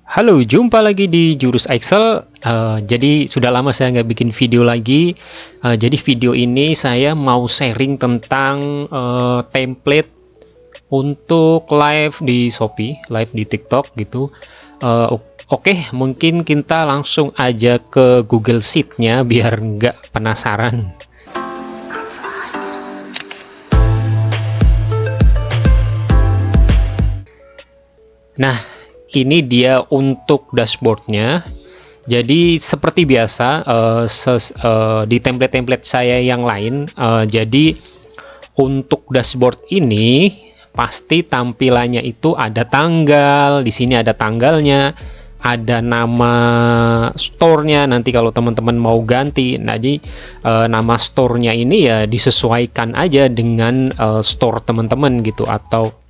Halo, jumpa lagi di Jurus Excel. Jadi sudah lama saya nggak bikin video lagi. Jadi video ini saya mau sharing tentang template untuk live di Shopee, live di TikTok gitu. Oke, mungkin kita langsung aja ke Google Sheet-nya biar nggak penasaran. Nah, ini dia untuk dashboardnya. Jadi seperti biasa di template-template saya yang lain, jadi untuk dashboard ini pasti tampilannya itu ada tanggal, di sini ada tanggalnya, ada nama store-nya. Nanti kalau teman-teman mau ganti, jadi nama store-nya ini ya disesuaikan aja dengan store teman-teman gitu, atau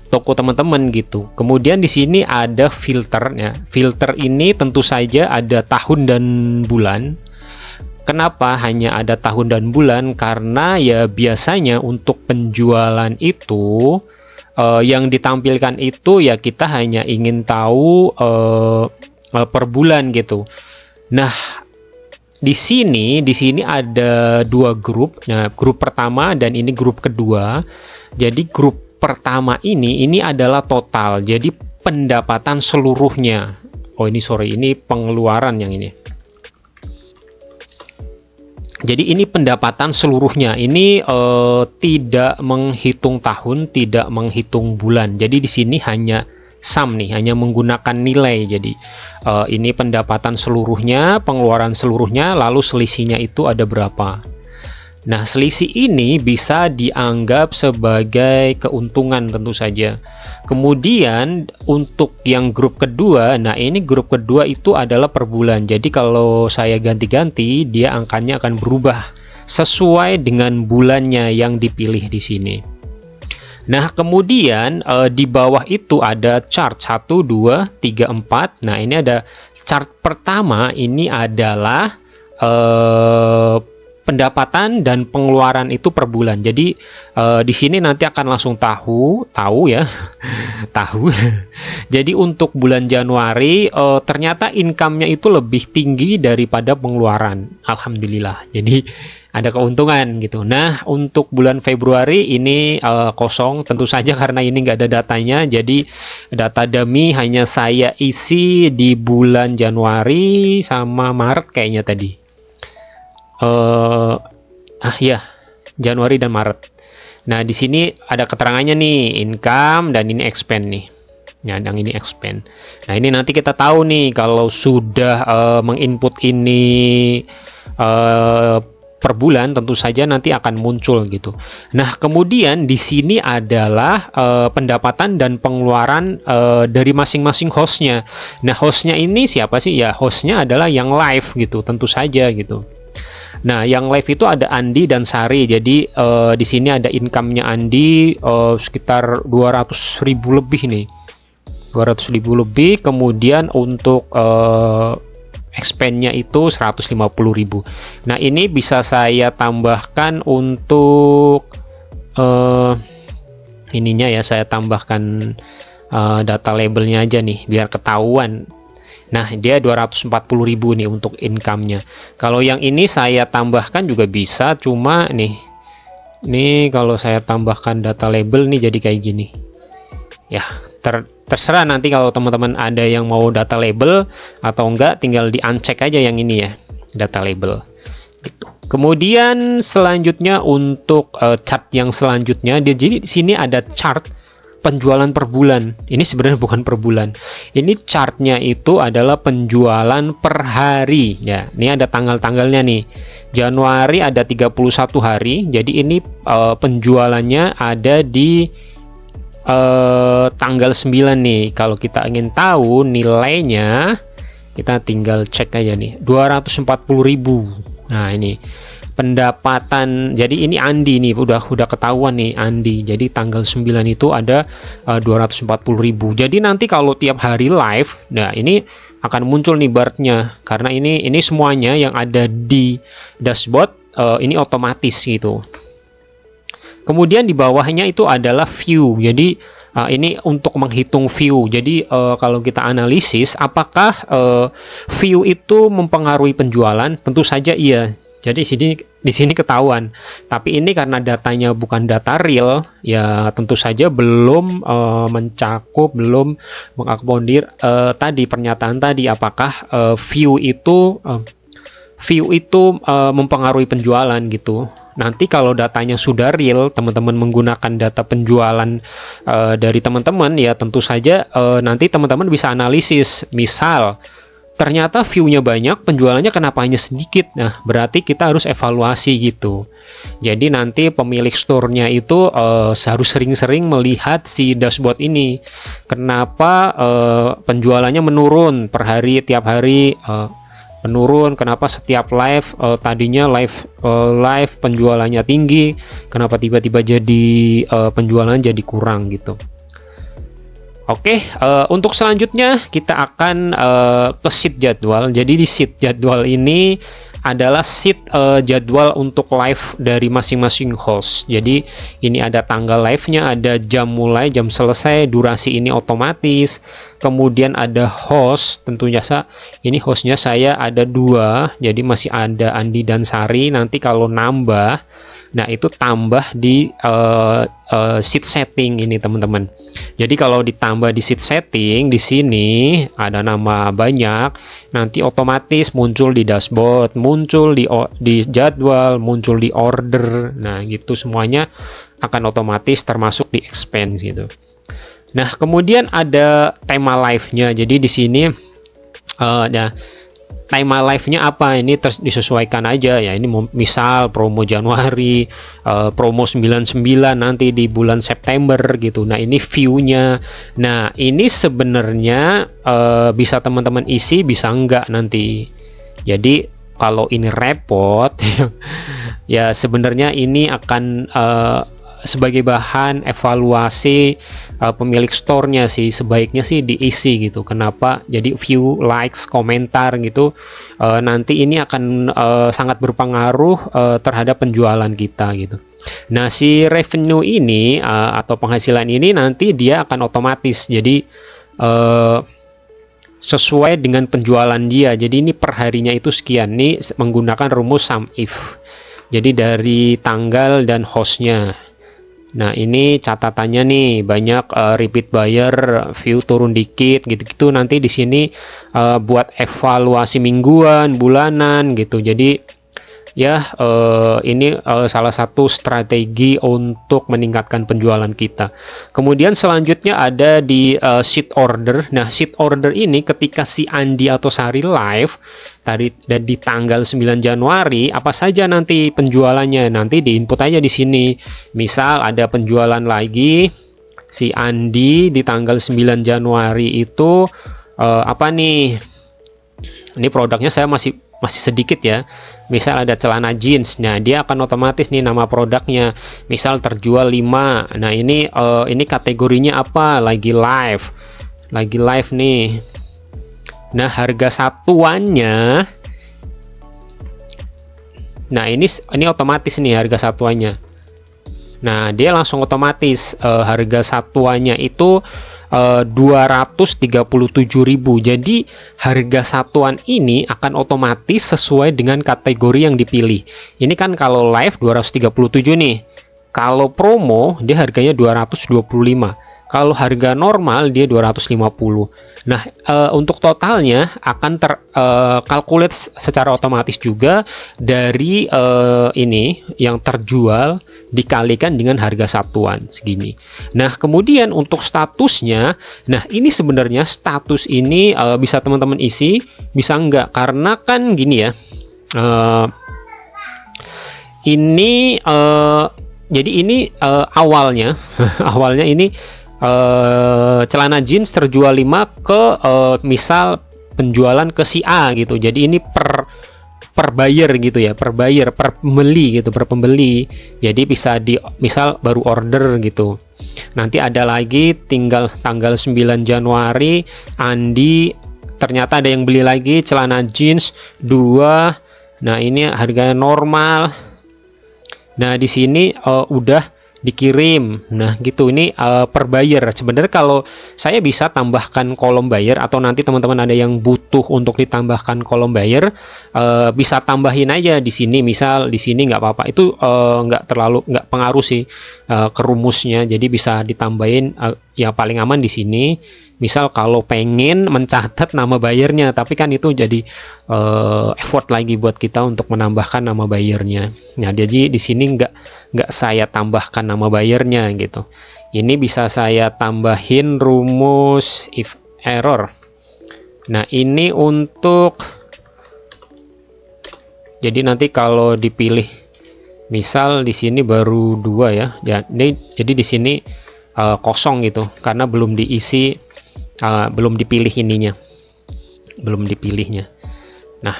toko teman-teman gitu. Kemudian di sini ada filternya. Filter ini tentu saja ada tahun dan bulan. Kenapa hanya ada tahun dan bulan? Karena ya biasanya untuk penjualan itu yang ditampilkan itu ya kita hanya ingin tahu per bulan gitu. Nah, di sini ada dua grup. Nah, grup pertama dan ini grup kedua. Jadi grup pertama ini adalah total, jadi pendapatan seluruhnya. Oh ini sorry, ini pengeluaran yang ini. Jadi ini pendapatan seluruhnya, ini tidak menghitung tahun, tidak menghitung bulan. Jadi di sini hanya sum nih, hanya menggunakan nilai. Jadi ini pendapatan seluruhnya, pengeluaran seluruhnya, lalu selisihnya itu ada berapa. Nah, selisih ini bisa dianggap sebagai keuntungan tentu saja. Kemudian untuk yang grup kedua, nah ini grup kedua itu adalah per bulan. Jadi kalau saya ganti-ganti, dia angkanya akan berubah sesuai dengan bulannya yang dipilih di sini. Nah, kemudian di bawah itu ada chart 1, 2, 3, 4. Nah, ini ada chart pertama, ini adalah pendapatan dan pengeluaran itu per bulan. Jadi di sini nanti akan langsung tahu ya, tahu. Jadi untuk bulan Januari ternyata income-nya itu lebih tinggi daripada pengeluaran. Alhamdulillah. Jadi ada keuntungan gitu. Nah, untuk bulan Februari ini kosong tentu saja karena ini nggak ada datanya. Jadi data dummy hanya saya isi di bulan Januari sama Maret kayaknya tadi. Ya, Januari dan Maret. Nah, di sini ada keterangannya nih, income dan ini expense nih. Nah, yang ini expense. Nah, ini nanti kita tahu nih kalau sudah menginput ini per bulan, tentu saja nanti akan muncul gitu. Nah, kemudian di sini adalah pendapatan dan pengeluaran dari masing-masing hostnya. Nah, hostnya ini siapa sih? Ya, hostnya adalah yang live gitu, tentu saja gitu. Nah, yang live itu ada Andi dan Sari. Jadi di sini ada income-nya Andi sekitar 200.000 lebih nih. 200.000 lebih. Kemudian untuk expense-nya itu 150.000. Nah, ini bisa saya tambahkan untuk ininya ya, saya tambahkan data labelnya aja nih biar ketahuan. Nah, dia 240.000 nih untuk income-nya. Kalau yang ini saya tambahkan juga bisa, cuma nih kalau saya tambahkan data label nih jadi kayak gini. Ya, terserah nanti kalau teman-teman ada yang mau data label atau enggak, tinggal di-uncheck aja yang ini ya, data label. Gitu. Kemudian selanjutnya untuk chart yang selanjutnya, jadi di sini ada chart penjualan per bulan. Ini sebenarnya bukan per bulan. Ini chartnya itu adalah penjualan per hari. Ya, ini ada tanggal-tanggalnya nih. Januari ada 31 hari. Jadi ini penjualannya ada di tanggal 9 nih. Kalau kita ingin tahu nilainya, kita tinggal cek aja nih. 240.000. Nah, ini pendapatan. Jadi ini Andi nih, udah ketahuan nih Andi. Jadi tanggal 9 itu ada 240.000. Jadi nanti kalau tiap hari live, nah ini akan muncul nih bar-nya, karena ini semuanya yang ada di dashboard ini otomatis gitu. Kemudian di bawahnya itu adalah view. Jadi Ini untuk menghitung view. Jadi kalau kita analisis apakah view itu mempengaruhi penjualan? Tentu saja iya. Jadi di sini ketahuan. Tapi ini karena datanya bukan data real, ya tentu saja belum mencakup, belum mengakomodir tadi pernyataan tadi apakah view itu mempengaruhi penjualan gitu. Nanti kalau datanya sudah real, teman-teman menggunakan data penjualan dari teman-teman, ya tentu saja nanti teman-teman bisa analisis. Misal ternyata view-nya banyak, penjualannya kenapa hanya sedikit? Nah, berarti kita harus evaluasi gitu. Jadi nanti pemilik store-nya itu harus sering-sering melihat si dashboard ini. Kenapa penjualannya menurun per hari, tiap hari menurun? Kenapa setiap live tadinya live penjualannya tinggi, kenapa tiba-tiba jadi penjualan jadi kurang gitu. Oke, untuk selanjutnya kita akan ke sheet jadwal. Jadi di sheet jadwal ini adalah sheet jadwal untuk live dari masing-masing host. Jadi ini ada tanggal live-nya, ada jam mulai, jam selesai, durasi ini otomatis. Kemudian ada host, tentunya ini hostnya saya ada 2, jadi masih ada Andi dan Sari. Nanti kalau nambah, nah itu tambah di sheet setting ini teman-teman. Jadi kalau ditambah di sheet setting, di sini ada nama banyak, nanti otomatis muncul di dashboard, muncul di jadwal, muncul di order. Nah gitu semuanya akan otomatis termasuk di expense gitu. Nah kemudian ada tema live-nya. Jadi di sini tema live-nya apa, ini disesuaikan aja ya. Ini misal promo Januari, promo 99 nanti di bulan September gitu. Nah ini view-nya. Nah ini sebenarnya bisa teman-teman isi, bisa enggak nanti. Jadi kalau ini repot ya sebenarnya ini akan sebagai bahan evaluasi pemilik store-nya sih, sebaiknya sih diisi gitu. Kenapa? Jadi view, likes, komentar gitu nanti ini akan sangat berpengaruh terhadap penjualan kita gitu. Nah si revenue ini atau penghasilan ini nanti dia akan otomatis, jadi sesuai dengan penjualan dia. Jadi ini per harinya itu sekian, nih menggunakan rumus sum if. Jadi dari tanggal dan hostnya. Nah ini catatannya nih, banyak repeat buyer, view turun dikit gitu-gitu. Nanti di sini buat evaluasi mingguan, bulanan gitu. Jadi ya ini salah satu strategi untuk meningkatkan penjualan kita. Kemudian selanjutnya ada di sheet order. Nah sheet order ini ketika si Andi atau Sari live tadi dan di tanggal 9 Januari, apa saja nanti penjualannya, nanti diinput aja di sini. Misal ada penjualan lagi si Andi di tanggal 9 Januari itu apa nih? Ini produknya saya masih sedikit ya. Misal ada celana jeans, nah dia akan otomatis nih nama produknya. Misal terjual 5. Nah ini kategorinya apa? Lagi live nih. Nah harga satuannya, nah ini otomatis nih harga satuannya. Nah dia langsung otomatis harga satuannya itu 237.000. Jadi harga satuan ini akan otomatis sesuai dengan kategori yang dipilih. Ini kan kalau live 237 nih. Kalau promo dia harganya 225. Kalau harga normal dia 250. Nah, untuk totalnya akan terkalkulat secara otomatis juga dari ini yang terjual dikalikan dengan harga satuan segini. Nah, kemudian untuk statusnya, nah ini sebenarnya status ini bisa teman-teman isi, bisa enggak, karena kan gini ya. Jadi ini awalnya awalnya ini celana jeans terjual 5 ke misal penjualan ke si A gitu. Jadi ini per buyer gitu ya, per buyer, per pembeli gitu, per pembeli. Jadi bisa misal baru order gitu. Nanti ada lagi tinggal tanggal 9 Januari Andi ternyata ada yang beli lagi celana jeans 2. Nah, ini harganya normal. Nah, di sini udah dikirim. Nah, gitu. Ini per buyer. Sebenarnya kalau saya bisa tambahkan kolom buyer, atau nanti teman-teman ada yang butuh untuk ditambahkan kolom buyer, bisa tambahin aja di sini. Misal di sini nggak apa-apa. Itu nggak pengaruh sih ke rumusnya. Jadi bisa ditambahin, yang paling aman di sini. Misal kalau pengen mencatat nama bayarnya, tapi kan itu jadi effort lagi buat kita untuk menambahkan nama bayarnya. Nah, jadi di sini nggak saya tambahkan nama bayarnya gitu. Ini bisa saya tambahin rumus if error. Nah, ini untuk, jadi nanti kalau dipilih, misal di sini baru 2 ya. Jadi di sini kosong gitu karena belum diisi. Belum dipilih ininya, belum dipilihnya. Nah,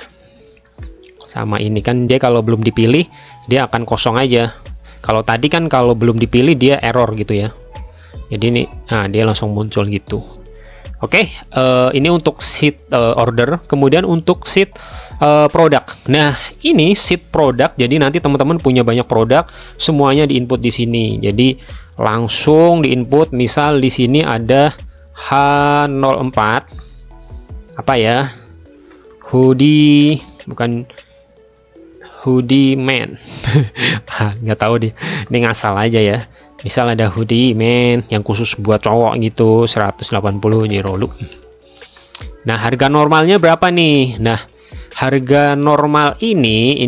sama ini kan dia kalau belum dipilih dia akan kosong aja. Kalau tadi kan kalau belum dipilih dia error gitu ya. Jadi ini, dia langsung muncul gitu. Oke, ini untuk sheet order. Kemudian untuk sheet produk. Nah, ini sheet produk. Jadi nanti teman-teman punya banyak produk, semuanya diinput di sini. Jadi langsung diinput. Misal di sini ada H04, apa ya, hoodie, bukan hoodie man. Nggak tahu deh, ini ngasal aja ya. Misal ada hoodie man yang khusus buat cowok gitu, 180 Jirolu. Nah, harga normalnya berapa nih? Nah, harga normal ini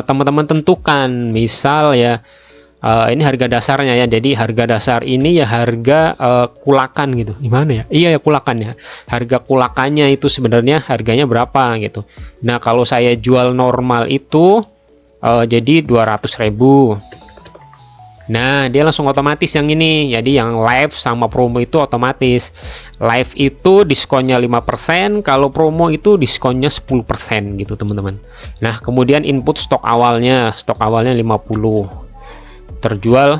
teman-teman tentukan. Misal ya, ini harga dasarnya ya. Jadi harga dasar ini ya harga kulakan gitu. Gimana ya? Iya ya, kulakan ya. Harga kulakannya itu sebenarnya harganya berapa gitu. Nah, kalau saya jual normal itu jadi 200.000. Nah, dia langsung otomatis yang ini. Jadi yang live sama promo itu otomatis. Live itu diskonnya 5%, kalau promo itu diskonnya 10% gitu, teman-teman. Nah, kemudian input stok awalnya 50. Terjual.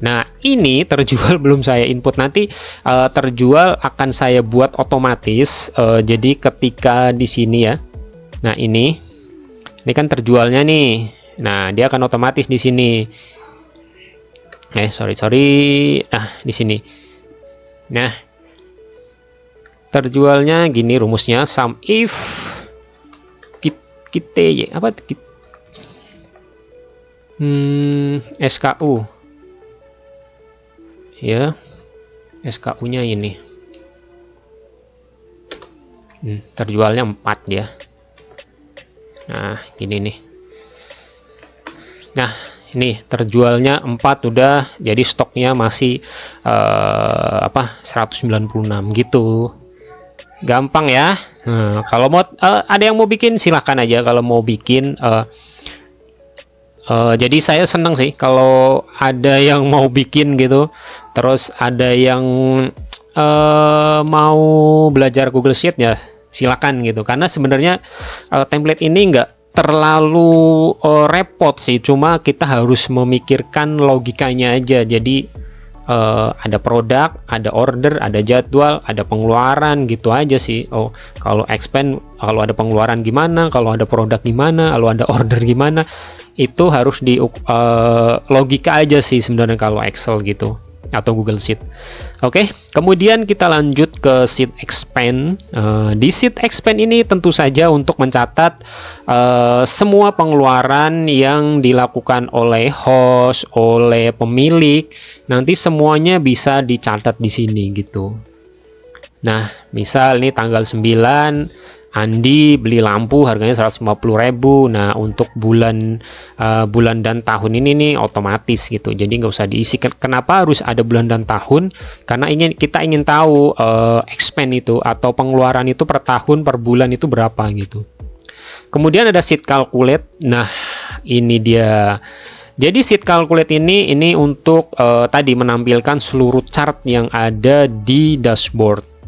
Nah, ini terjual belum saya input. Nanti terjual akan saya buat otomatis. Jadi ketika di sini ya. Nah, ini kan terjualnya nih. Nah, dia akan otomatis di sini. Sorry. Nah, di sini. Nah, terjualnya gini rumusnya, sum if kita apa SKU ya, SKU nya ini terjualnya 4 ya. Nah, gini nih. Nah, ini terjualnya 4 udah, jadi stoknya masih 196 gitu. Gampang ya. Kalau mau ada yang mau bikin silahkan aja. Kalau mau bikin jadi saya seneng sih kalau ada yang mau bikin gitu, terus ada yang mau belajar Google Sheet ya silakan gitu, karena sebenarnya template ini nggak terlalu repot sih, cuma kita harus memikirkan logikanya aja. Jadi ada produk, ada order, ada jadwal, ada pengeluaran gitu aja sih. Kalau expand, kalau ada pengeluaran gimana, kalau ada produk gimana, kalau ada order gimana, itu harus di logika aja sih sebenarnya kalau Excel gitu atau Google Sheet. Oke, kemudian kita lanjut ke sheet expand. Di sheet expand ini tentu saja untuk mencatat semua pengeluaran yang dilakukan oleh host, oleh pemilik, nanti semuanya bisa dicatat di sini gitu. Nah, misal ini tanggal 9 Andi beli lampu harganya 150.000. Nah, untuk bulan dan tahun ini nih otomatis gitu, jadi nggak usah diisi. Kenapa harus ada bulan dan tahun? Karena kita ingin tahu expend itu atau pengeluaran itu per tahun, per bulan itu berapa gitu. Kemudian ada sheet calculate. Nah, ini dia. Jadi sheet calculate ini untuk tadi menampilkan seluruh chart yang ada di dashboard.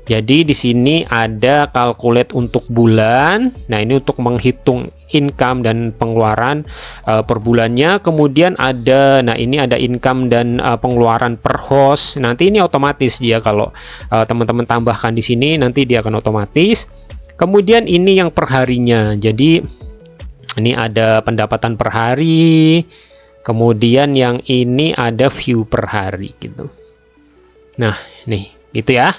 Jadi di sini ada calculate untuk bulan. Nah, ini untuk menghitung income dan pengeluaran per bulannya. Kemudian ada, nah ini ada income dan pengeluaran per host. Nanti ini otomatis dia kalau teman-teman tambahkan di sini nanti dia akan otomatis. Kemudian ini yang per harinya. Jadi ini ada pendapatan per hari. Kemudian yang ini ada view per hari gitu. Nah, nih, gitu ya.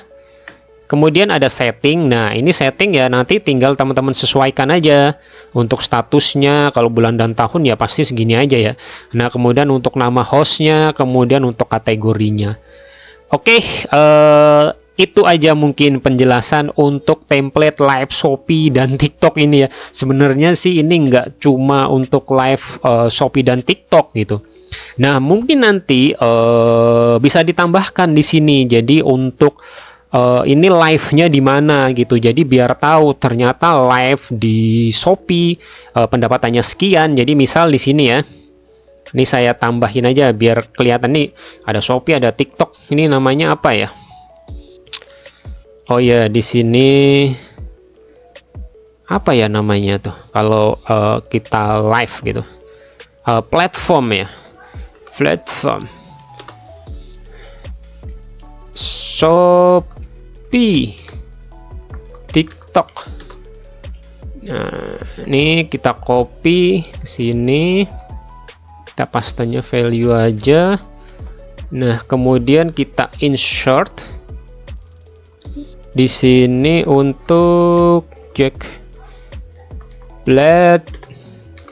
Kemudian ada setting. Nah, ini setting ya, nanti tinggal teman-teman sesuaikan aja untuk statusnya. Kalau bulan dan tahun ya pasti segini aja ya. Nah, kemudian untuk nama hostnya, kemudian untuk kategorinya. Oke, itu aja mungkin penjelasan untuk template live Shopee dan TikTok ini ya. Sebenarnya sih ini nggak cuma untuk live Shopee dan TikTok gitu. Nah, mungkin nanti bisa ditambahkan di sini. Jadi untuk ini live-nya di mana gitu. Jadi biar tahu ternyata live di Shopee pendapatannya sekian. Jadi misal di sini ya. Ini saya tambahin aja biar kelihatan nih ada Shopee, ada TikTok. Ini namanya apa ya? Oh ya, di sini apa ya namanya tuh? Kalau kita live gitu. Platform ya. Platform. Shopee, TikTok. Nah, ini kita copy ke sini. Kita pastanya value aja. Nah, kemudian kita insert di sini untuk cek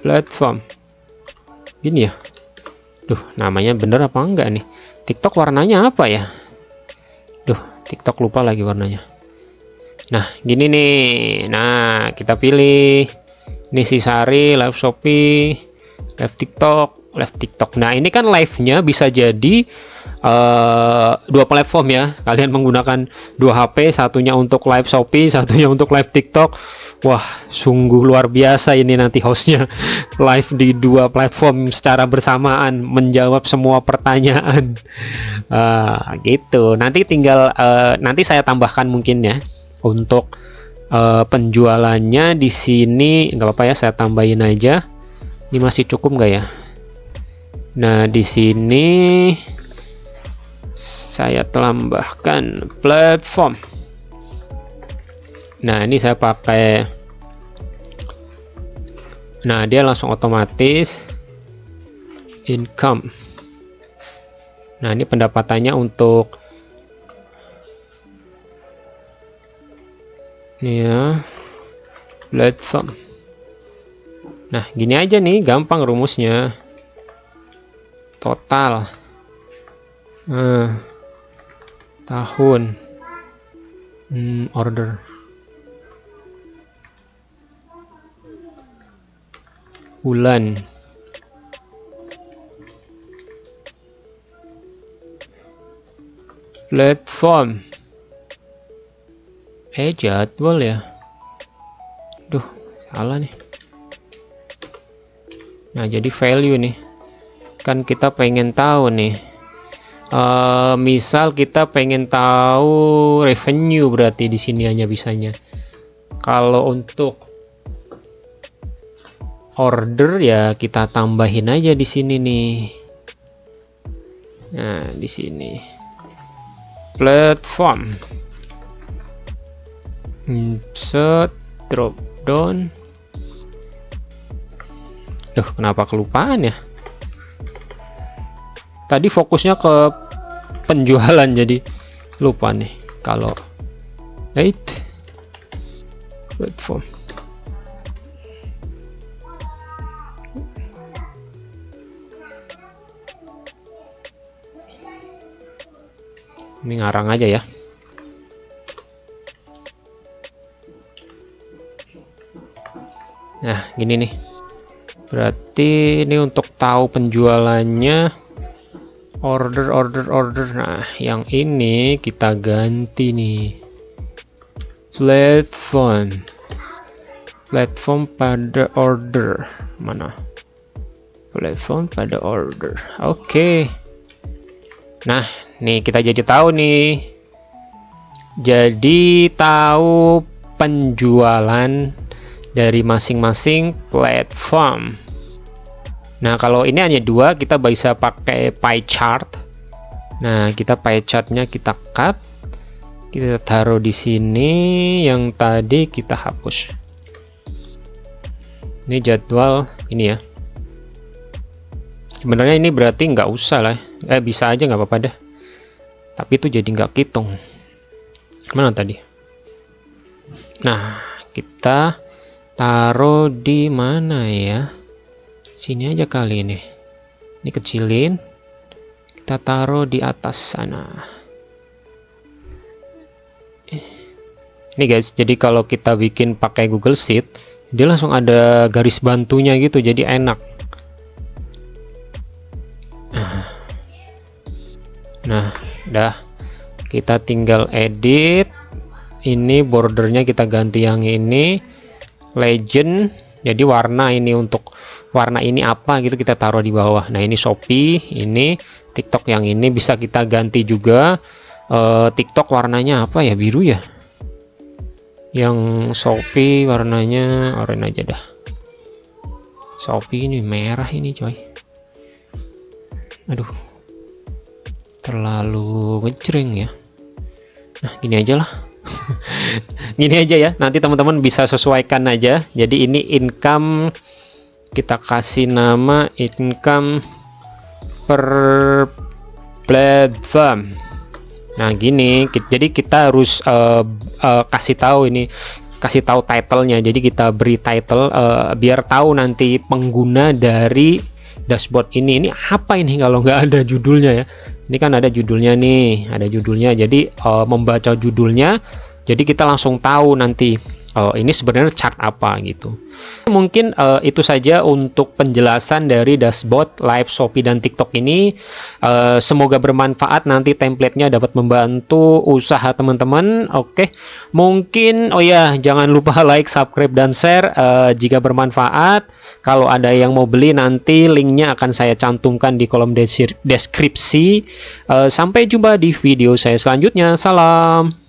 platform. Gini ya. Duh, namanya bener apa enggak nih? TikTok warnanya apa ya? Duh, TikTok lupa lagi warnanya. Nah, gini nih. Nah, kita pilih ini si Sari, live Shopee, live TikTok. Nah, ini kan live-nya bisa jadi dua platform ya. Kalian menggunakan dua HP, satunya untuk live Shopee, satunya untuk live TikTok. Wah, sungguh luar biasa ini nanti hostnya live di dua platform secara bersamaan menjawab semua pertanyaan. Gitu. Nanti tinggal nanti saya tambahkan mungkin ya untuk penjualannya di sini. Nggak apa-apa ya, saya tambahin aja. Ini masih cukup nggak ya? Nah, di sini saya tambahkan platform. Nah, ini saya pakai. Nah, dia langsung otomatis income. Nah, ini pendapatannya untuk ini ya, platform. Nah, gini aja nih, gampang rumusnya. Total tahun, order, bulan, platform, jadwal ya. Duh, salah nih. Nah, jadi value nih. Kan kita pengen tahu nih. Misal kita pengen tahu revenue, berarti di sini hanya bisanya. Kalau untuk order ya kita tambahin aja di sini nih. Nah, di sini platform, insert drop down. Duh, kenapa kelupaan ya? Tadi fokusnya ke penjualan jadi lupa nih. Kalau platform, ini ngarang aja ya. Nah, gini nih. Berarti ini untuk tahu penjualannya. Order. Nah, yang ini kita ganti nih. Platform pada order. Mana? Platform pada order. Oke. Nah, nih kita jadi tahu nih. Jadi tahu penjualan dari masing-masing platform. Nah, kalau ini hanya dua, kita bisa pakai pie chart. Nah, kita pie chartnya kita cut, kita taruh di sini. Yang tadi kita hapus. Ini jadwal ini ya. Sebenarnya ini berarti nggak usah lah, bisa aja nggak apa-apa dah. Tapi itu jadi nggak hitung. Mana tadi? Nah, kita taruh di mana ya? Sini aja kali ini. Ini kecilin. Kita taruh di atas sana. Ini guys, jadi kalau kita bikin pakai Google Sheet, dia langsung ada garis bantunya gitu, jadi enak. Nah, dah. Kita tinggal edit. Ini bordernya kita ganti yang ini. Legend. Jadi warna ini, untuk warna ini apa gitu kita taruh di bawah. Nah, ini Shopee, ini TikTok yang ini bisa kita ganti juga. TikTok warnanya apa ya? Biru ya? Yang Shopee warnanya oranye aja dah. Shopee ini merah ini coy. Aduh, terlalu ngejreng ya. Nah, gini aja lah. Gini aja ya, nanti teman-teman bisa sesuaikan aja. Jadi ini income, kita kasih nama income per platform. Nah, gini, jadi kita harus kasih tahu ini, kasih tahu title-nya. Jadi kita beri title biar tahu nanti pengguna dari dashboard ini apa ini kalau nggak ada judulnya ya. Ini kan ada judulnya nih, ada judulnya. Jadi membaca judulnya, jadi kita langsung tahu nanti ini sebenarnya chart apa gitu. Mungkin itu saja untuk penjelasan dari dashboard live Shopee dan TikTok ini. Semoga bermanfaat, nanti templatenya dapat membantu usaha teman-teman. Oke, mungkin oh ya, jangan lupa like, subscribe, dan share jika bermanfaat. Kalau ada yang mau beli, nanti linknya akan saya cantumkan di kolom deskripsi. Sampai jumpa di video saya selanjutnya. Salam.